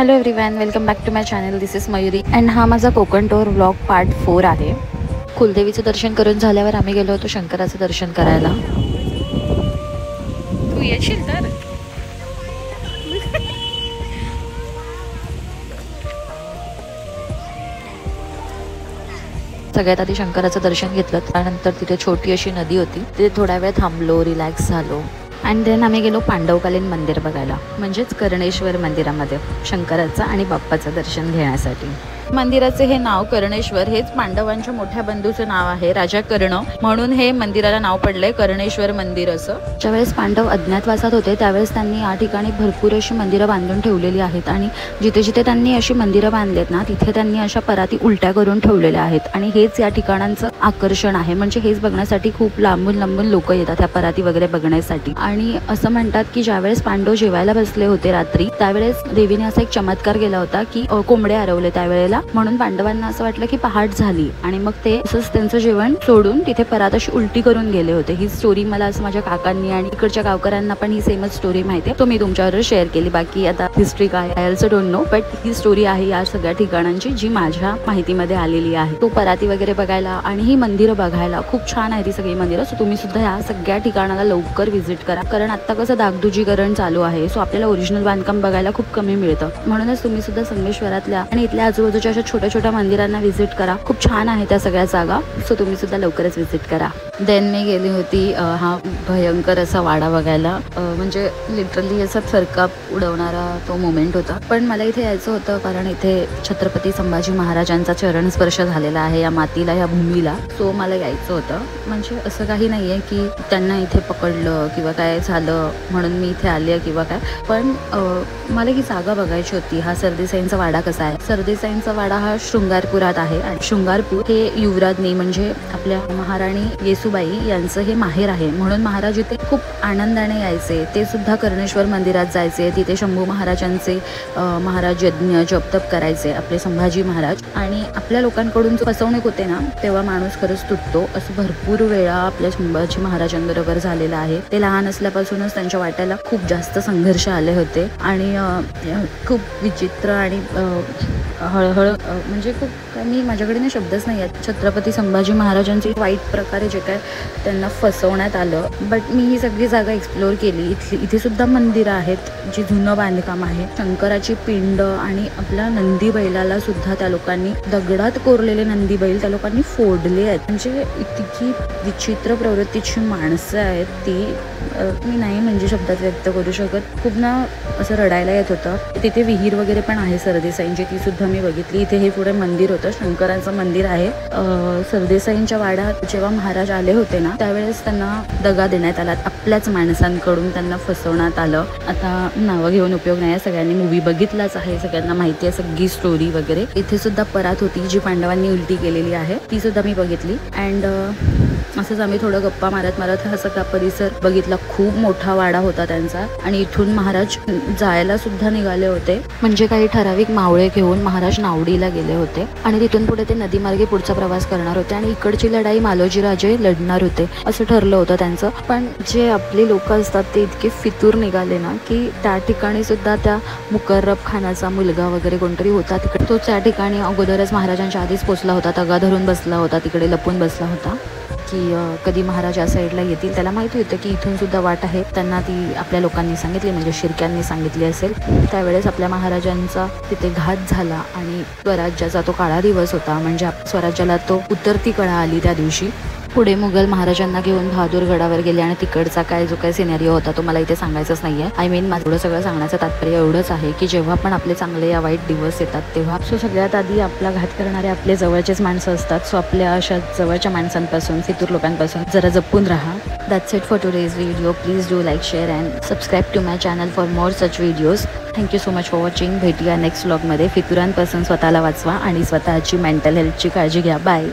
Hello everyone, welcome back to my channel. This is Mayuri and हा माझा Konkan tour vlog part 4 आहे. कुलदेवीचं दर्शन करून झाल्यावर आम्ही गेलो होतो शंकराचं दर्शन करायला. तू येशील तर सगळ्यात आधी शंकराचं दर्शन घेतलं. त्यानंतर तिथे छोटी अशी नदी होती, तिथे थोडा वेळ थांबलो, रिलॅक्स झालो अँड देन आम्ही गेलो पांडवकालीन मंदिर बघायला, म्हणजेच कर्णेश्वर मंदिरामध्ये शंकराचं आणि बाप्पाचं दर्शन घेण्यासाठी. मंदिराचे हे नाव कर्णेश्वर हेच पांडवांच्या मोठ्या बंधूचं नाव आहे, राजा कर्ण, म्हणून हे मंदिराला नाव पडलंय कर्णेश्वर मंदिर असं. ज्यावेळेस पांडव अज्ञातवासात होते त्यावेळेस त्यांनी या ठिकाणी भरपूर अशी मंदिरं बांधून ठेवलेली आहेत आणि जिथे जिथे त्यांनी अशी मंदिरं बांधलेत ना तिथे त्यांनी अशा पराती उलट्या करून ठेवलेल्या आहेत आणि हेच या ठिकाणांचं आकर्षण आहे. म्हणजे हेच बघण्यासाठी खूप लांबून लांबून लोक येतात ह्या पराती वगैरे बघण्यासाठी. आणि असं म्हणतात की ज्यावेळेस पांडव जेवायला बसले होते रात्री त्यावेळेस देवीने असा एक चमत्कार केला होता की कोंबडे हरवले त्यावेळेला, म्हणून पांडवांना असं वाटलं की पहाट झाली आणि मग ते असंच त्यांचं जेवण सोडून तिथे परात अशी उलटी करून गेले होते. ही स्टोरी मला असं माझ्या काकांनी आणि इकडच्या गावकऱ्यांना पण ही सेमच स्टोरी माहिती आहे, तो मी तुमच्यावर शेअर केली. बाकी आता हिस्ट्री काय I also don't know, but he story आहे या सगळ्या ठिकाणांची जी माझ्या माहितीमध्ये आलेली आहे. तो पराती वगैरे बघायला आणि ही मंदिरं बघायला खूप छान आहे ती सगळी मंदिरं. सो तुम्ही सुद्धा या सगळ्या ठिकाणाला लवकर व्हिजिट करा, कारण आता कसं डागडुजीकरण चालू आहे, सो आपल्याला ओरिजिनल बांधकाम बघायला खूप कमी मिळतं. म्हणूनच तुम्ही सुद्धा संगमेश्वरातल्या आणि इथल्या आजूबाजूच्या अशा छोट्या छोट्या मंदिरांना व्हिजिट करा, खूप छान आहे त्या सगळ्या जागा. सो तुम्ही सुद्धा लवकरच व्हिजिट करा. देन मी गेली होती हा भयंकर असा वाडा बघायला, म्हणजे लिटरली असा थरकाप उडवणारा तो मोमेंट होता. पण मला इथे यायचं होतं कारण इथे छत्रपती संभाजी महाराजांचा चरणस्पर्श झालेला आहे या मातीला, या भूमीला. सो मला यायचं होतं. म्हणजे असं काही नाही आहे की त्यांना इथे पकडलं किंवा काय झालं म्हणून मी इथे आली आहे किंवा काय, पण मला ही जागा बघायची होती. हा सरदेसाईंचा वाडा कसा आहे? सरदेसाईंचा वाडा हा शृंगारपुरात आहे आणि शृंगारपूर हे युवराजनी म्हणजे आपल्या महाराणी येसूबाई यांचं हे माहेर आहे, म्हणून महाराज इथे खूप आनंदाने यायचे. ते सुद्धा कर्णेश्वर मंदिरात जायचे, तिथे शंभू महाराजांचे महाराज यज्ञ जपतप करायचे आपले संभाजी महाराज. आणि आपल्या लोकांकडून जो फसवणूक होते ना तेव्हा माणूस खरंच तुटतो, असं भरपूर वेळा आपल्या संभाजी महाराजांबरोबर झालेलं आहे. ते लहान असल्यापासूनच त्यांच्या वाट्याला खूप जास्त संघर्ष आले होते आणि खूप विचित्र आणि हळहळ म्हणजे खूप मी माझ्याकडे ना शब्दच नाही आहेत. छत्रपती संभाजी महाराजांची वाईट प्रकारे जे काय त्यांना फसवण्यात आलं, बट मी ही सगळी जागा एक्सप्लोअर केली. इथे सुद्धा मंदिरं आहेत जी जुनं बांधकाम आहे. शंकराची पिंड आणि आपल्या नंदी बैलाला सुद्धा त्या लोकांनी दगडात कोरलेले नंदी बैल त्या लोकांनी फोडले आहेत. म्हणजे इतकी विचित्र प्रवृत्तीची माणसं आहेत ती मी नाही म्हणजे शब्दात व्यक्त करू शकत. खूप ना असं रडायला येत होतं. तिथे विहीर वगैरे पण आहे सरदेसाईंची, ती सुद्धा मी बघितली. इथे हे पुढे मंदिर होतं, शंकरांचं मंदिर आहे. सरदेसाईंच्या वाड्यात जेव्हा महाराज आले होते ना त्यावेळेस त्यांना दगा देण्यात आला, आपल्याच माणसांकडून त्यांना फसवण्यात आलं. आता नावं घेऊन उपयोग नाही, सगळ्यांनी मूवी बघितलाच आहे, सगळ्यांना माहिती आहे सगळी स्टोरी वगैरे. इथे सुद्धा परात होती जी पांडवांनी उलटी केलेली आहे, ती सुद्धा मी बघितली. अँड असंच आम्ही थोडं गप्पा मारत मारत हा सगळा परिसर बघितला. खूप मोठा वाडा होता त्यांचा आणि इथून महाराज जायला सुद्धा निघाले होते, म्हणजे काही ठराविक मावळे घेऊन महाराज नावडीला गेले होते आणि तिथून पुढे ते नदीमार्गे पुढचा प्रवास करणार होते आणि इकडची लढाई मालोजी राजे लढणार होते असं ठरलं होतं त्यांचं. पण जे आपली लोक असतात ते इतके फितूर निघाले ना की त्या ठिकाणी सुद्धा त्या मुकर्रब खानाचा मुलगा वगैरे कोणतरी होता तिकडे, तो त्या ठिकाणी अगोदरच महाराजांच्या आधीच पोचला होता, तगा धरून बसला होता, तिकडे लपून बसला होता की कधी महाराज या साईडला येतील. त्याला माहिती होतं की इथून सुद्धा वाट आहे, त्यांना ती आपल्या लोकांनी सांगितली म्हणजे शिर्क्यांनी सांगितली असेल. त्यावेळेस आपल्या महाराजांचा तिथे घात झाला आणि स्वराज्याचा तो काळा दिवस होता, म्हणजे स्वराज्याला तो उतरती कळा आली त्या दिवशी. पुढे मुघल महाराजांना घेऊन बहादूरगडावर गेले आणि तिकडचा काय जो काय सिनेरिओ होता तो मला इथे सांगायचंच नाहीये. आय मीन माझं सगळं सांगण्याचं तात्पर्य एवढंच आहे की जेव्हा पण आपले चांगले या वाईट दिवस येतात तेव्हा सगळ्यात आधी आपला घात करणारे आपले जवळचेच माणसं असतात. सो आपल्या अशा जवळच्या माणसांपासून, फितूर लोकांपासून जरा जपून राहा. That's it for today's video. Please do like, share and subscribe to my channel for more such videos. Thank you so much for watching. भेटूया नेक्स्ट व्लॉगमध्ये. फितुरांपासून स्वतःला वाचवा आणि स्वतःची मेंटल हेल्थची काळजी घ्या. बाय.